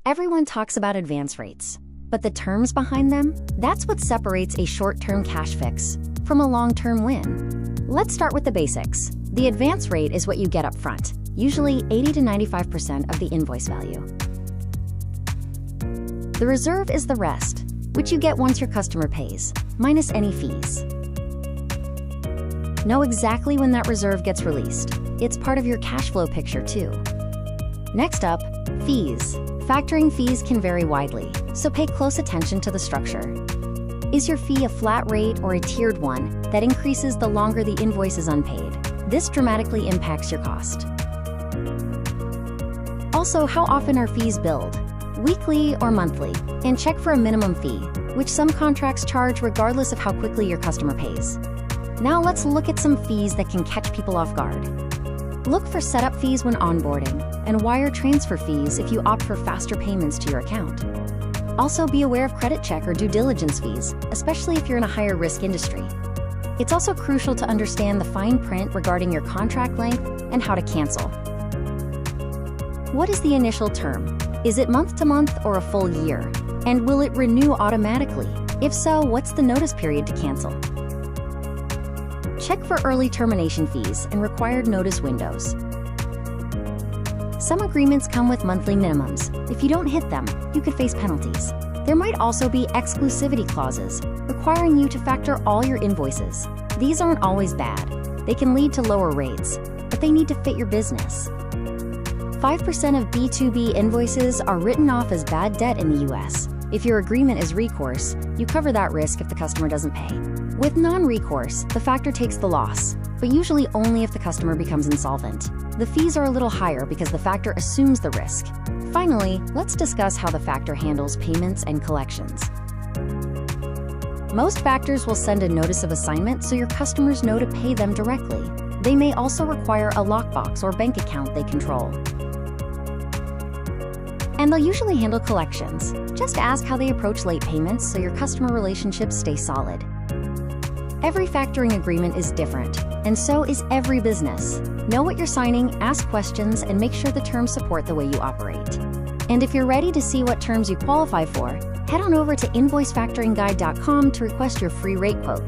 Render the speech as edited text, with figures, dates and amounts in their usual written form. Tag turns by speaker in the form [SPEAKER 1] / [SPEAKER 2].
[SPEAKER 1] Everyone talks about advance rates, but the terms behind them, that's what separates a short-term cash fix from a long-term win. Let's start with the basics. The advance rate is what you get up front, usually 80 to 95% of the invoice value. The reserve is the rest, which you get once your customer pays, minus any fees. Know exactly when that reserve gets released. It's part of your cash flow picture too. Next up, fees. Factoring fees can vary widely, so pay close attention to the structure. Is your fee a flat rate or a tiered one that increases the longer the invoice is unpaid? This dramatically impacts your cost. Also, how often are fees billed? Weekly or monthly? And check for a minimum fee, which some contracts charge regardless of how quickly your customer pays. Now let's look at some fees that can catch people off guard. Look for setup fees when onboarding, and wire transfer fees if you opt for faster payments to your account. Also, be aware of credit check or due diligence fees, especially if you're in a higher risk industry. It's also crucial to understand the fine print regarding your contract length and how to cancel. What is the initial term? Is it month to month or a full year? And will it renew automatically? If so, what's the notice period to cancel? Check for early termination fees and required notice windows. Some agreements come with monthly minimums. If you don't hit them, you could face penalties. There might also be exclusivity clauses, requiring you to factor all your invoices. These aren't always bad. They can lead to lower rates, but they need to fit your business. 5% of B2B invoices are written off as bad debt in the US. If your agreement is recourse, you cover that risk if the customer doesn't pay. With non-recourse, the factor takes the loss, but usually only if the customer becomes insolvent. The fees are a little higher because the factor assumes the risk. Finally, let's discuss how the factor handles payments and collections. Most factors will send a notice of assignment so your customers know to pay them directly. They may also require a lockbox or bank account they control. And they'll usually handle collections. Just ask how they approach late payments so your customer relationships stay solid. Every factoring agreement is different, and so is every business. Know what you're signing, ask questions, and make sure the terms support the way you operate. And if you're ready to see what terms you qualify for, head on over to invoicefactoringguide.com to request your free rate quote.